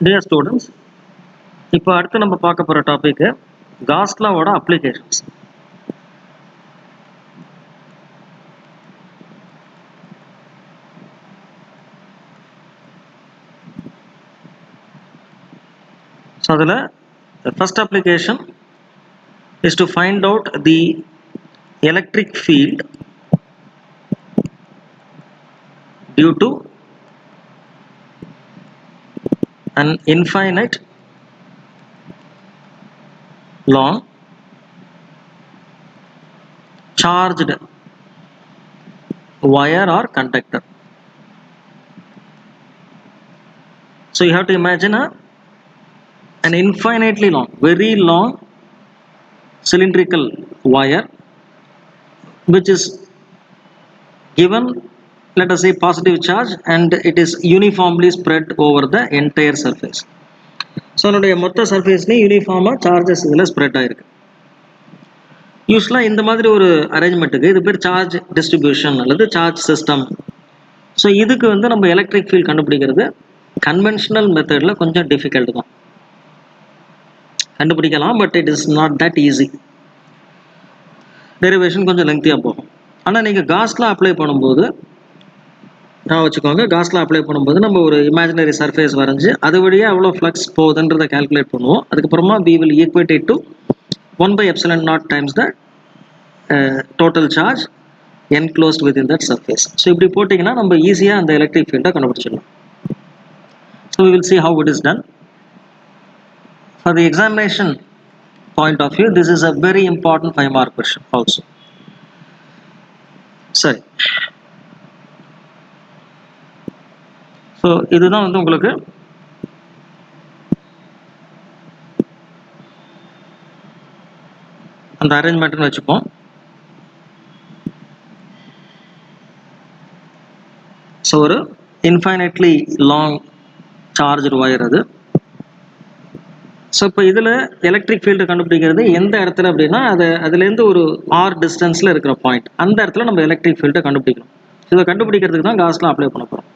Dear students, இப்போ அடுத்து நம்ம பார்க்க போற டாபிக் காஸ் லாவோட அப்ளிகேஷன்ஸ். ஸோ அதில் the first application is to find out the electric field due to an infinite long charged wire or conductor. So you have to imagine an infinitely long, very long cylindrical wire which is given, let us say, positive charge and it is uniformly spread over the entire surface. So அதனுடைய மொத்த சர்ஃபேஸ்லேயும் யூனிஃபார்மாக charges இதில் spread ஆகிருக்கு. யூஸ்வலாக இந்த மாதிரி ஒரு அரேஞ்ச்மெண்ட்டுக்கு இது பேர் சார்ஜ் டிஸ்ட்ரிபியூஷன் அல்லது சார்ஜ் சிஸ்டம். ஸோ இதுக்கு வந்து நம்ம எலக்ட்ரிக் ஃபீல்ட் கண்டுபிடிக்கிறது கன்வென்ஷனல் மெத்தடில் கொஞ்சம் டிஃபிகல்ட் தான். கண்டுபிடிக்கலாம், but it is not that easy. Derivation கொஞ்சம் லெங்க்தியாக போகும். ஆனால் நீங்கள் காஸ்லாம் அப்ளை பண்ணும்போது வச்சுக்கோங்க, காஸ்லாம் அப்ளை பண்ணும்போது நம்ம ஒரு இமேஜினரி சர்ஃபேஸ் வரைஞ்சி அது வழியாக எவ்வளோ ஃப்ளக்ஸ் போகுதுன்றதை கால்குலேட் பண்ணுவோம். அதுக்கப்புறமா we will equate it to 1/ε0 times the total charge enclosed within that surface. So இப்படி போட்டிங்கன்னா நம்ம ஈஸியாக அந்த எலக்ட்ரிக் ஃபீல்டை கண்டுபிடிச்சிடலாம். So we will see how it is done. For the examination point of view, this is a very important 5-mark question also. சரி, so இதுதான் வந்து உங்களுக்கு அந்த அரேஞ்ச்மெண்ட்னு வச்சுப்போம். ஸோ ஒரு இன்ஃபைனைட்லி லாங் சார்ஜ்டு ஒயர் அது. ஸோ இப்போ இதில் எலக்ட்ரிக் ஃபீல்டு கண்டுபிடிக்கிறது எந்த இடத்துல அப்படின்னா அதுலேருந்து ஒரு ஆர் டிஸ்டன்ஸில் இருக்கிற பாயிண்ட், அந்த இடத்துல நம்ம எலக்ட்ரிக் ஃபீல்டை கண்டுபிடிக்கணும். இதை கண்டுபிடிக்கிறதுக்கு தான் காஸ்லாம் அப்ளை பண்ண போகிறோம்.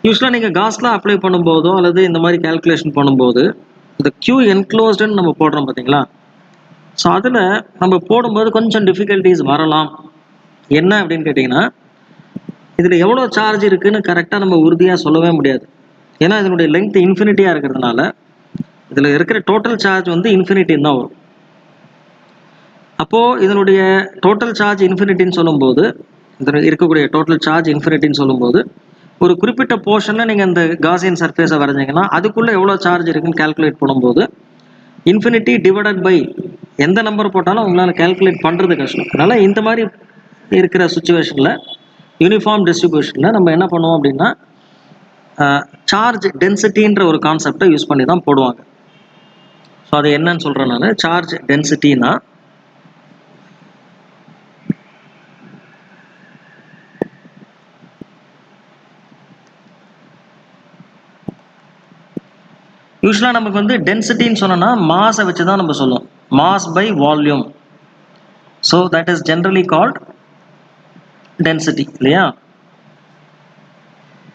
யூஸ்வலாக நீங்கள் காஸ்லாம் அப்ளை பண்ணும்போதோ அல்லது இந்த மாதிரி கேல்குலேஷன் பண்ணும்போது இந்த கியூ என்க்ளோஸ்டுன்னு நம்ம போடுறோம் பார்த்தீங்களா. ஸோ அதில் நம்ம போடும்போது கொஞ்சம் டிஃபிகல்ட்டிஸ் வரலாம். என்ன அப்படின்னு கேட்டிங்கன்னா, இதில் எவ்வளோ சார்ஜ் இருக்குதுன்னு கரெக்டாக நம்ம உறுதியாக சொல்லவே முடியாது. ஏன்னா இதனுடைய லெங்க் இன்ஃபினிட்டியாக இருக்கிறதுனால இதில் இருக்கிற டோட்டல் சார்ஜ் வந்து இன்ஃபினிட்டின்னு தான் வரும். அப்போது இதனுடைய டோட்டல் சார்ஜ் இன்ஃபினிட்டின்னு சொல்லும்போது, இதில் இருக்கக்கூடிய டோட்டல் சார்ஜ் இன்ஃபினிட்டின்னு சொல்லும்போது ஒரு குறிப்பிட்ட போர்ஷனில் நீங்கள் இந்த காசியன் சர்ஃபேஸை வரைஞ்சிங்கன்னா அதுக்குள்ளே எவ்வளோ சார்ஜ் இருக்குன்னு கேல்குலேட் பண்ணும்போது இன்ஃபினிட்டி டிவைடட் பை எந்த நம்பர் போட்டாலும் உங்களால் கேல்குலேட் பண்ணுறது கஷ்டம். அதனால் இந்த மாதிரி இருக்கிற சுச்சுவேஷனில் யூனிஃபார்ம் டிஸ்ட்ரிபியூஷனில் நம்ம என்ன பண்ணுவோம் அப்படின்னா சார்ஜ் டென்சிட்டின்ற ஒரு கான்செப்டை யூஸ் பண்ணி தான் போடுவாங்க. ஸோ அது என்னன்னு சொல்கிறேன் நான். சார்ஜ் டென்சிட்டினா யூஸ்வலாக நமக்கு வந்து டென்சிட்டின்னு சொன்னோன்னா மாஸை வச்சு தான் நம்ம சொல்லுவோம். Mass by volume. So that is generally called density இல்லையா.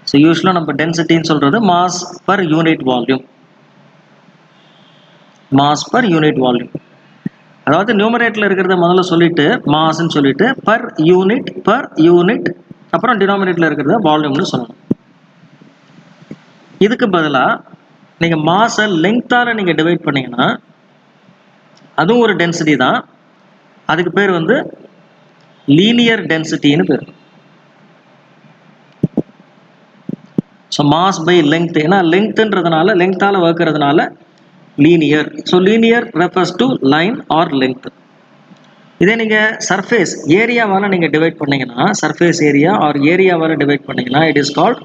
ஸோ யூஸ்வலாக நம்ம டென்சிட்டின்னு சொல்கிறது mass per unit volume. Mass per unit volume, அதாவது நியூமரேட்டில் இருக்கிறத முதல்ல சொல்லிட்டு மாஸ்ன்னு சொல்லிட்டு பர் யூனிட் அப்புறம் டினாமினேட்டில் இருக்கிறத வால்யூம்னு சொல்லணும். இதுக்கு பதிலாக நீங்கள் மாஸை லெங்க்த்தால் நீங்கள் டிவைட் பண்ணிங்கன்னா அதுவும் ஒரு டென்சிட்டி தான். அதுக்கு பேர் வந்து லீனியர் டென்சிட்டின்னு பேர். ஸோ மாஸ் பை லெங்க்த், ஏன்னா லெங்க்த்ன்றதுனால லெங்க்த்தால் வகுக்கிறதுனால linear. So linear refers to line or length. இதே நீங்கள் சர்ஃபேஸ் ஏரியாவால் நீங்கள் டிவைட் பண்ணிங்கன்னா, சர்ஃபேஸ் ஏரியா ஆர் ஏரியாவால் டிவைட் பண்ணிங்கன்னா it is called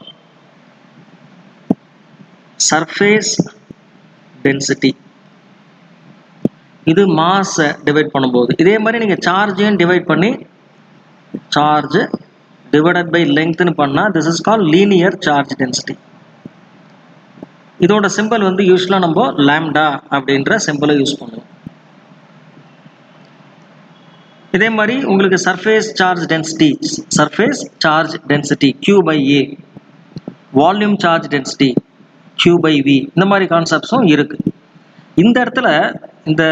surface density. இது மாஸை டிவைட் பண்ணும்போது. இதே மாதிரி நீங்கள் சார்ஜையும் டிவைட் பண்ணி சார்ஜ் டிவைடட் பை லெங்க்த்னு பண்ணால் this is call linear charge density. இதோட சிம்பிள் வந்து யூஸ்வலாக நம்ம லாம்டா அப்படின்ற சிம்பிளை யூஸ் பண்ணுவோம். இதே மாதிரி உங்களுக்கு surface charge density Q by A, volume charge density Q by V இந்த மாதிரி கான்செப்ட்ஸும் இருக்குது. இந்த இடத்துல இந்த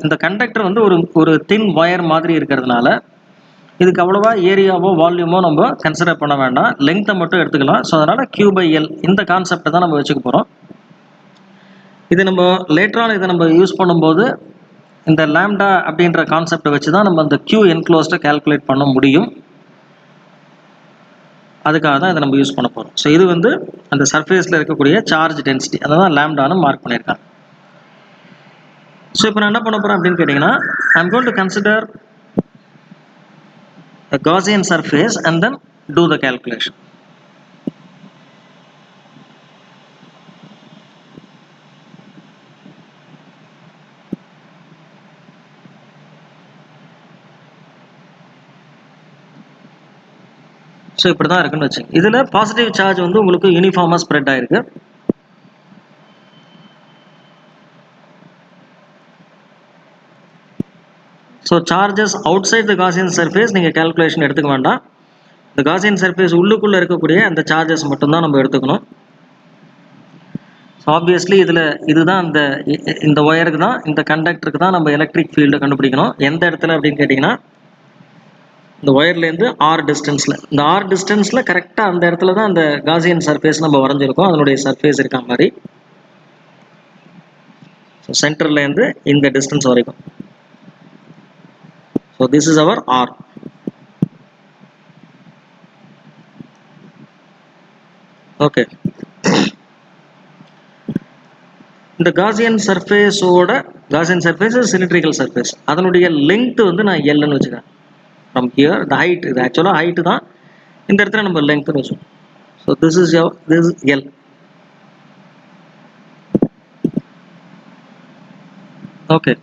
இந்த கண்டக்டர் வந்து ஒரு தின் ஒயர் மாதிரி இருக்கிறதுனால இதுக்கு அவ்வளோவா ஏரியாவோ வால்யூமோ நம்ம கன்சிடர் பண்ண வேண்டாம், லெங்க்த்தை மட்டும் எடுத்துக்கலாம். ஸோ அதனால் Q by L இந்த கான்செப்டை தான் நம்ம வச்சுக்க போகிறோம். இது நம்ம லேட்டரான இதை நம்ம யூஸ் பண்ணும்போது இந்த லாம்டா அப்படின்ற கான்செப்டை வச்சு தான் நம்ம அந்த Q என்க்ளோஸ்டை கால்குலேட் பண்ண முடியும். அதுக்காக தான் இதை நம்ம யூஸ் பண்ண போகிறோம். ஸோ இது வந்து அந்த சர்ஃபேஸில் இருக்கக்கூடிய சார்ஜ் டென்சிட்டி, அதை தான் லாம்டான்னு மார்க் பண்ணியிருக்காங்க. ஸோ இப்போ நான் என்ன பண்ண போகிறேன் அப்படின்னு கேட்டிங்கன்னா, I am going to consider a Gaussian surface and then do the calculation. So இப்படி தான் இருக்குன்னு வச்சு, இதில் பாசிட்டிவ் சார்ஜ் வந்து உங்களுக்கு யூனிஃபார்மாக ஸ்ப்ரெட் ஆகிருக்கு. So charges outside the Gaussian surface நீங்கள் கேல்குலேஷன் எடுத்துக்க வேண்டாம். இந்த காசியன் சர்ஃபேஸ் உள்ளுக்குள்ளே இருக்கக்கூடிய அந்த சார்ஜஸ் மட்டும்தான் நம்ம எடுத்துக்கணும். ஸோ ஆப்வியஸ்லி இதில் இதுதான் இந்த ஒயருக்கு தான், இந்த கண்டக்டருக்கு தான் நம்ம எலக்ட்ரிக் ஃபீல்டை கண்டுபிடிக்கணும். எந்த இடத்துல அப்படின்னு கேட்டிங்கன்னா, இந்த ஒயர்லேருந்து ஆர் டிஸ்டன்ஸில், இந்த ஆர் டிஸ்டன்ஸில் கரெக்டாக அந்த இடத்துல தான் அந்த காசியன் சர்ஃபேஸ் நம்ம வரைஞ்சிருக்கோம், அதனுடைய சர்ஃபேஸ் இருக்க மாதிரி. ஸோ சென்டர்லேருந்து இந்த டிஸ்டன்ஸ் வரைக்கும். So this is our R. Okay, இந்த காசியன் சர்ஃபேஸோட, காசியன் சர்ஃபேஸ் சிலிண்ட்ரிக்கல் சர்ஃபேஸ், அதனுடைய லெங்க்த் வந்து நான் எல்லுன்னு வச்சுக்கிறேன். ஃப்ரம் ஹியர் த ஹைட், இது ஆக்சுவலாக ஹைட்டு தான், இந்த இடத்துல நம்ம லெங்க்த்னு வச்சுக்கோம். So this is L. Okay,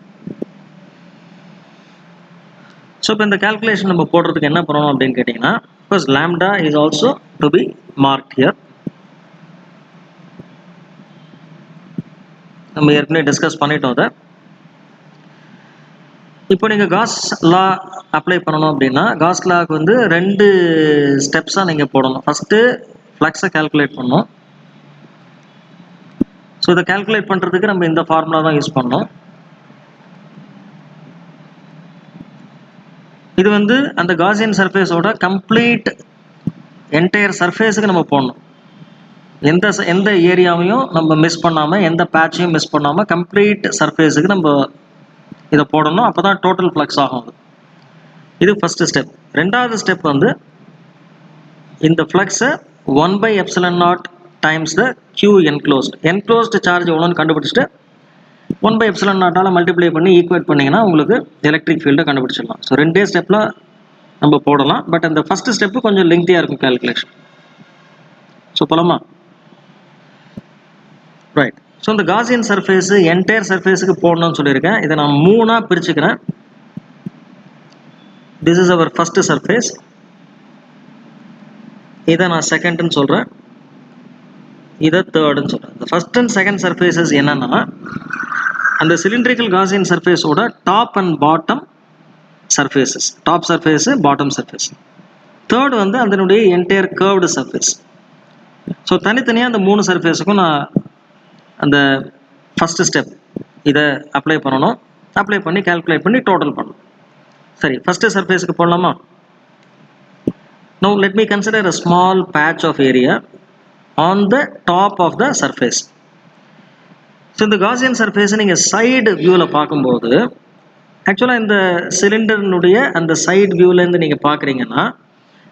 so இப்போ இந்த கால்குலேஷன் நம்ம போடுறதுக்கு என்ன பண்ணணும் அப்படின்னு கேட்டிங்கன்னா, first lambda is also to be mark here. நம்ம ஏற்கனவே டிஸ்கஸ் பண்ணிட்டோம் அதை. இப்போ நீங்கள் காஸ் லா அப்ளை பண்ணணும் அப்படின்னா, காஸ் லாக்கு வந்து 2 ஸ்டெப்ஸாக நீங்கள் போடணும். ஃபஸ்ட்டு ஃப்ளக்ஸை கால்குலேட் பண்ணணும். ஸோ இதை கால்குலேட் பண்ணுறதுக்கு நம்ம இந்த ஃபார்முலா தான் யூஸ் பண்ணோம். இது வந்து அந்த காசியன் சர்ஃபேஸோட கம்ப்ளீட் என்டையர் சர்ஃபேஸுக்கு நம்ம போடணும். எந்த ஏரியாவையும் நம்ம மிஸ் பண்ணாமல், எந்த பேட்சையும் மிஸ் பண்ணாமல் கம்ப்ளீட் சர்ஃபேஸுக்கு நம்ம இதை போடணும். அப்போ தான் டோட்டல் ஃப்ளக்ஸ் ஆகும். இது ஃபஸ்ட்டு ஸ்டெப். ரெண்டாவது ஸ்டெப் வந்து இந்த ஃப்ளக்ஸை 1/ε0 times the Q enclosed charge எவ்வளோன்னு கண்டுபிடிச்சிட்டு 1/ε0 மல்டிப்ளை பண்ணி ஈக்குவேட் பண்ணிங்கன்னா உங்களுக்கு எலக்ட்ரிக் ஃபீல்டை கண்டுபிடிச்சிடலாம். ஸோ 2 ஸ்டெப்பில் நம்ம போடலாம். பட் அந்த ஃபஸ்ட்டு ஸ்டெப்பு கொஞ்சம் லெங்க்தியாக இருக்கும் கால்குலேஷன். ஸோ போலாமா? ரைட். ஸோ இந்த காசியன் சர்ஃபேஸு என்டையர் சர்ஃபேஸுக்கு போடணும்னு சொல்லியிருக்கேன். இதை நான் 3ஆக பிரிச்சுக்கிறேன். This is our first surface, இதை நான் செகண்ட்னு சொல்கிறேன், இதை தேர்டுன்னு சொல்கிறேன். இந்த ஃபஸ்ட் அண்ட் செகண்ட் சர்ஃபேஸஸ் என்னென்னா, அந்த சிலிண்ட்ரிக்கல் காசியன் சர்ஃபேஸோட top and bottom surfaces, top surface, bottom surface. Third வந்து அதனுடைய என்டையர் கர்வ்டு சர்ஃபேஸ். ஸோ தனித்தனியாக அந்த 3 சர்ஃபேஸுக்கும் நான் அந்த ஃபஸ்ட்டு ஸ்டெப் இதை அப்ளை பண்ணணும். அப்ளை பண்ணி கால்குலேட் பண்ணி டோட்டல் பண்ணணும். சரி, ஃபஸ்ட்டு சர்ஃபேஸுக்கு போடலாமா? Now let me consider a small patch of area on the top of the surface. So இந்த காசியன் சர்ஃபேஸை நீங்கள் சைடு வியூவில் பார்க்கும்போது, ஆக்சுவலாக இந்த சிலிண்டர்னுடைய அந்த சைடு வியூவிலேருந்து நீங்கள் பார்க்குறீங்கன்னா,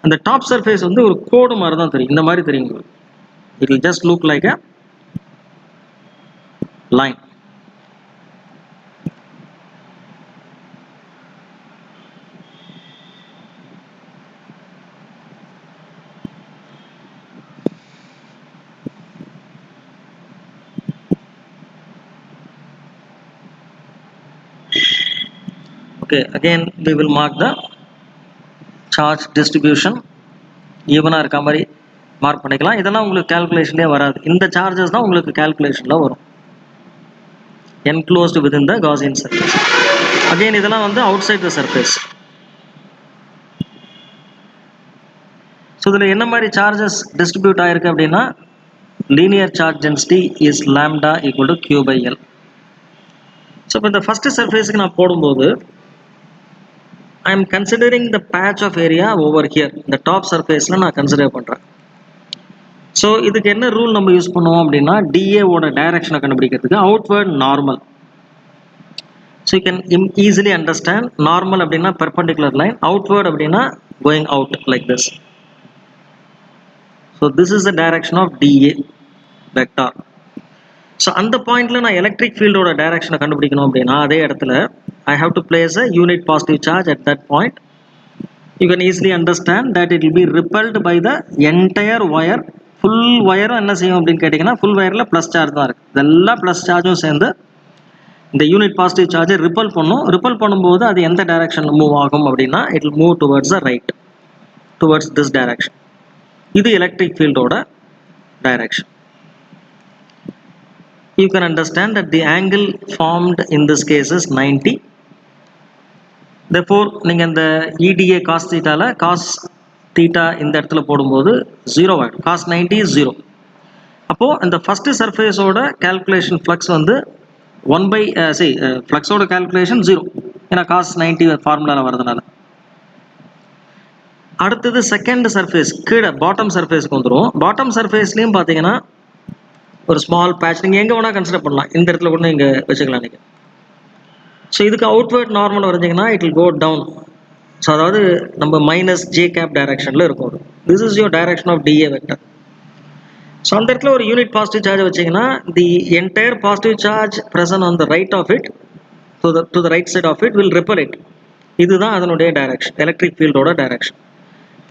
அந்த டாப் சர்ஃபேஸ் வந்து ஒரு கோடு மாதிரி தான் தெரியும். இந்த மாதிரி தெரியும் உங்களுக்கு. It will just look like a line. Okay, again we will mark the charge distribution. ஈவனாக இருக்க மாதிரி மார்க் பண்ணிக்கலாம். இதெல்லாம் உங்களுக்கு கால்குலேஷன்லேயே வராது. இந்த சார்ஜஸ் தான் உங்களுக்கு கால்குலேஷனில் வரும். Enclosed within the Gaussian surface. Again இதெல்லாம் வந்து outside the surface. So இதில் என்ன மாதிரி சார்ஜஸ் டிஸ்ட்ரிபியூட் ஆகிருக்கு அப்படின்னா, linear charge density is lambda equal to q by L. So இப்போ இந்த ஃபர்ஸ்ட் சர்ஃபேஸ்க்கு நான் போடும்போது I am considering the patch of area over here. இந்த டாப் சர்ஃபேஸில் நான் கன்சிடர் பண்ணுறேன். ஸோ இதுக்கு என்ன ரூல் நம்ம யூஸ் பண்ணுவோம் அப்படின்னா டிஏவோட டைரக்ஷனை கண்டுபிடிக்கிறதுக்கு outward normal. So you can easily understand normal அப்படின்னா பெர்பெண்டிகுலர் லைன், அவுட்வர்ட் அப்படின்னா going out like this. So this is the direction of DA vector. ஸோ அந்த பாயிண்ட்ல நான் எலக்ட்ரிக் ஃபீல்டோட டைரக்ஷனை கண்டுபிடிக்கணும் அப்படின்னா அதே இடத்துல I have to place a unit positive charge at that point. You can easily understand that it will be repelled by the entire wire. Full wire என்ன செய்யும் அப்படின்னு கேட்டிங்கன்னா full wireல ப்ளஸ் சார்ஜ் தான் இருக்குது. இதெல்லாம் ப்ளஸ் சார்ஜும் சேர்ந்து இந்த யூனிட் பாசிட்டிவ் சார்ஜை ரிப்பல் பண்ணும். ரிப்பல் பண்ணும்போது அது எந்த டைரக்ஷனில் மூவ் ஆகும் அப்படின்னா it will move towards the right, towards this direction. இது எலக்ட்ரிக் ஃபீல்டோட direction. You can understand that the angle formed in this case is 90. Therefore நீங்கள் இந்த EDA cos thetaல cos theta இந்த இடத்துல போடும்போது 0 ஆகிடும். cos 90 is 0. அப்போது இந்த ஃபஸ்ட்டு சர்ஃபேஸோட calculation flux வந்து 1 by ஃப்ளக்ஸோட calculation 0, ஏன்னா cos 90 ஃபார்முலாவில் வரதுனால. அடுத்தது செகண்ட் சர்ஃபேஸ் கீழே பாட்டம் சர்ஃபேஸ்க்கு வந்துடும். பாட்டம் சர்ஃபேஸ்லேயும் பார்த்தீங்கன்னா ஒரு ஸ்மால் பேட்ச் நீங்கள் எங்கே வேணால் கன்சிடர் பண்ணலாம். இந்த இடத்துல கூட நீங்கள் வச்சுக்கலாம் நீங்கள். ஸோ இதுக்கு அவுட்வர்ட் நார்மல் வரைஞ்சிங்கன்னா it will go down. So அதாவது நம்ம மைனஸ் ஜே கேப் டைரக்ஷனில் இருக்கும். This is your direction of d A vector. So அந்த இடத்துல ஒரு யூனிட் பாசிட்டிவ் சார்ஜ் வச்சிங்கன்னா the entire positive charge present on the right of it to the right side of it will repel it. இதுதான் அதனுடைய direction, electric ஃபீல்டோட direction.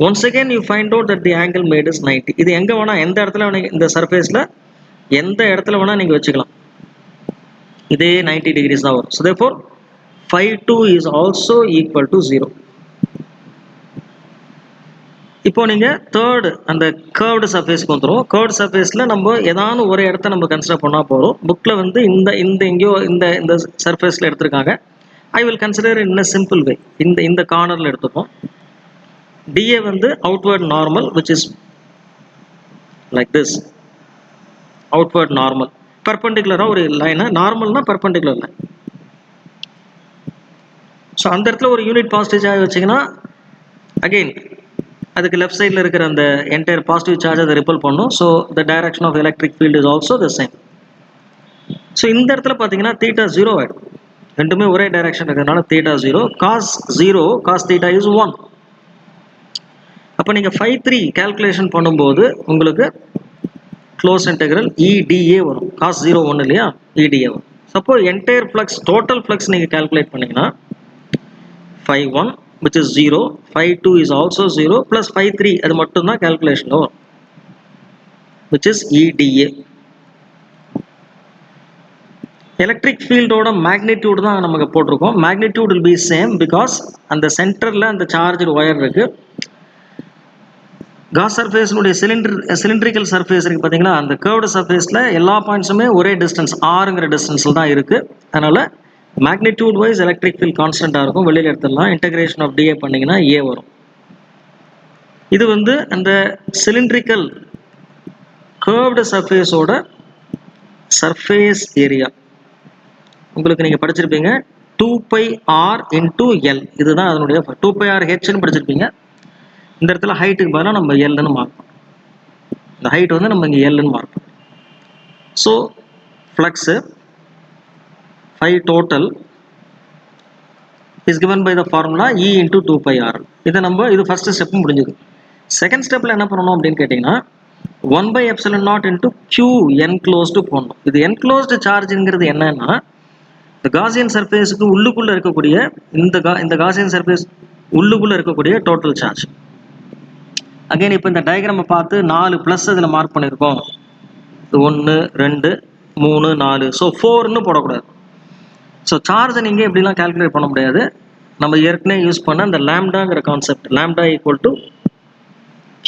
Once again you find out that the angle made is 90. இது எங்கே வேணால் எந்த இடத்துல இந்த சர்ஃபேஸில் எந்த இடத்துல வேணால் நீங்கள் வச்சுக்கலாம். இதே 90 degrees தான் வரும். So therefore phi2 is also equal to 0. இப்போ நீங்கள் தேர்டு அந்த கர்வ்டு சர்ஃபேஸ்க்கு வந்துடும். கர்வ்டு சர்ஃபேஸில் நம்ம ஏதாவது ஒரு இடத்த நம்ம கன்சிடர் பண்ணால் போதும். புக்கில் வந்து இந்த எங்கேயோ இந்த சர்ஃபேஸில் எடுத்திருக்காங்க. I will consider in a simple way. இந்த கார்னரில் எடுத்துப்போம். டிஏ வந்து outward normal which is like this. Outward normal பெர்பெண்டிகுலராக ஒரு லைனை, நார்மல்னா பெர்பெண்டிகுலர் லைன். ஸோ அந்த இடத்துல ஒரு யூனிட் பாசிட்டிவ் சார்ஜ் வச்சிங்கன்னா அகெயின் அதுக்கு லெஃப்ட் சைடில் இருக்கிற அந்த என்டையர் பாசிட்டிவ் சார்ஜ் அதை ரிப்பல் பண்ணும். So the direction of electric field is also the same. So இந்த இடத்துல பார்த்தீங்கன்னா தீட்டா 0 ஆகிடும். ரெண்டுமே ஒரே டைரக்ஷன் இருக்கிறதுனால theta 0. Cos 0 cos theta is 1. அப்போ நீங்கள் phi3 கேல்குலேஷன் பண்ணும்போது உங்களுக்கு க்ளோஸ் இன்டெக்ரல் EDA வரும். காஸ் 0 1 இல்லையா, EDA வரும். Suppose entire flux total flux நீங்கள் கேல்குலேட் பண்ணிங்கன்னா phi1 which is 0, phi2 is also 0 plus phi3 அது மட்டும்தான் கேல்குலேஷனில் வரும் which is EDA. எலக்ட்ரிக் ஃபீல்டோட மேக்னிடியூட் தான் நமக்கு போட்டிருக்கோம். Magnitude will be same because அந்த சென்டரில் அந்த சார்ஜ் ஒயர் இருக்குது. காஸ் சர்ஃபேஸினுடைய சிலிண்ட்ரிக்கல் சர்ஃபேஸ் இருக்குது பார்த்தீங்களா, அந்த கர்வ்டு சர்ஃபேஸில் எல்லா பாயிண்ட்ஸுமே ஒரே டிஸ்டன்ஸ் ஆறுங்கிற டிஸ்டன்ஸில் தான் இருக்குது. அதனால் மேக்னிடியூட் வைஸ் எலக்ட்ரிக் ஃபீல்ட் கான்ஸ்டண்ட்டாக இருக்கும். வெளியில் எடுத்துடலாம். இன்டகிரேஷன் ஆஃப் டிஏ பண்ணிங்கன்னா ஏ வரும். இது வந்து அந்த சிலிண்ட்ரிக்கல் கர்வ்டு சர்ஃபேஸோட சர்ஃபேஸ் ஏரியா. உங்களுக்கு நீங்கள் படிச்சிருப்பீங்க 2πr into L. இதுதான் அதனுடைய 2πrhன்னு படிச்சிருப்பீங்க. இந்த இடத்துல ஹைட்டுக்கு பதிலாக நம்ம எல்லுன்னு மார்க் பண்ணுறோம். இந்த ஹைட் வந்து நம்ம இங்கே எல்லுன்னு மார்க் பண்ணுறோம். So flux phi total is given by the formula E into 2πr. இதை நம்ம இது ஃபர்ஸ்ட் ஸ்டெப் முடிஞ்சது. செகண்ட் ஸ்டெப்பில் என்ன பண்ணணும் அப்படின்னு கேட்டிங்கன்னா 1/ε0 into Q enclosed போடணும். இது என்க்ளோஸ்டு சார்ஜுங்கிறது என்னன்னா இந்த காசியன் சர்ஃபேஸுக்கு உள்ளுக்குள்ளே இருக்கக்கூடிய இந்த காசியன் சர்ஃபேஸ் உள்ளுக்குள்ளே இருக்கக்கூடிய டோட்டல் சார்ஜ். அகைன் இப்போ இந்த டயக்ராமை பார்த்து 4 ப்ளஸ் அதில் மார்க் பண்ணியிருக்கோம். 1 2 3 4. ஸோ 4ன்னு போடக்கூடாது. ஸோ சார்ஜை நீங்கள் எப்படிலாம் கால்குலேட் பண்ண முடியாது. நம்ம ஏற்கனவே யூஸ் பண்ண அந்த லேம்டாங்கிற concept, lambda equal to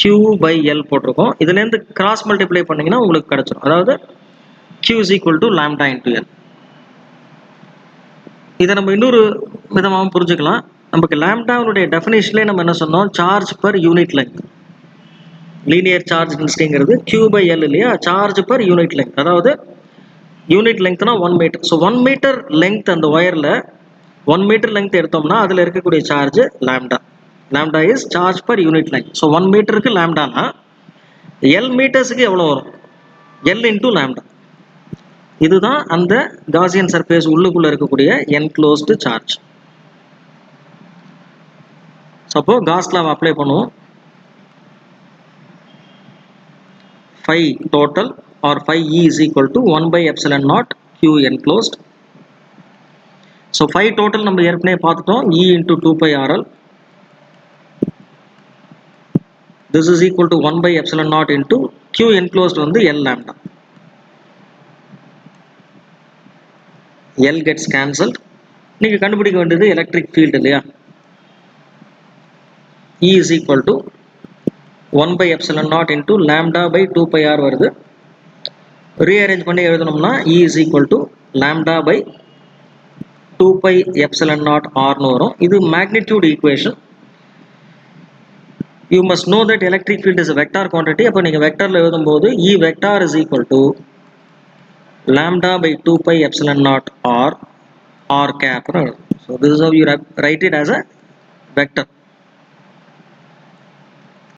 Q/L போட்டிருக்கோம். இதுலேருந்து கிராஸ் மல்டிப்ளை பண்ணிங்கன்னா உங்களுக்கு கிடச்சிடும். அதாவது Q is equal to lambda into L. இதை நம்ம இன்னொரு விதமாகவும் புரிஞ்சுக்கலாம். நமக்கு லேம்டாவுடைய டெஃபினேஷன்லேயே நம்ம என்ன சொன்னோம், charge per unit length. Linear charge டென்சிட்டிங்கிறது Q by L இல்லையா, சார்ஜ் பர் யூனிட் லெங்த். அதாவது யூனிட் லெங்க்த்னா 1 மீட்டர். ஸோ 1 மீட்டர் லெங்த் அந்த ஒயரில் 1 மீட்டர் லெங்த் எடுத்தோம்னா அதில் இருக்கக்கூடிய charge lambda. Lambda is charge per unit length. So 1 மீட்டருக்கு லாம்டானா L மீட்டர்ஸுக்கு எவ்வளோ வரும்? L into lambda. இதுதான் அந்த காசியன் சர்ஃபேஸ் உள்ளுக்குள்ளே இருக்கக்கூடிய என்க்ளோஸ்டு சார்ஜ். அப்போ காஸ் லாவை அப்ளை பண்ணுவோம். phi total or phi E is equal to 1 by epsilon naught Q enclosed. So phi total நம்ம ஏற்கனவே பார்த்துட்டோம், E into 2 pi RL. This is equal to 1 by epsilon naught into Q enclosed வந்து L lambda. L gets cancelled. நீங்கள் கண்டுபிடிக்க வேண்டியது electric field இல்லையா, E is equal to 1 by epsilon naught into lambda by 2 pi r வருது. Rearrange பண்ணி எழுதணும்னா E is equal to lambda by 2 pi epsilon naught r னு வரும். இது magnitude equation. You must know that electric field is a vector quantity. அப்போ நீங்கள் வெக்டரில் எழுதும்போது E vector is equal to lambda by 2 pi epsilon naught r cap. So this is how you write it as a vector.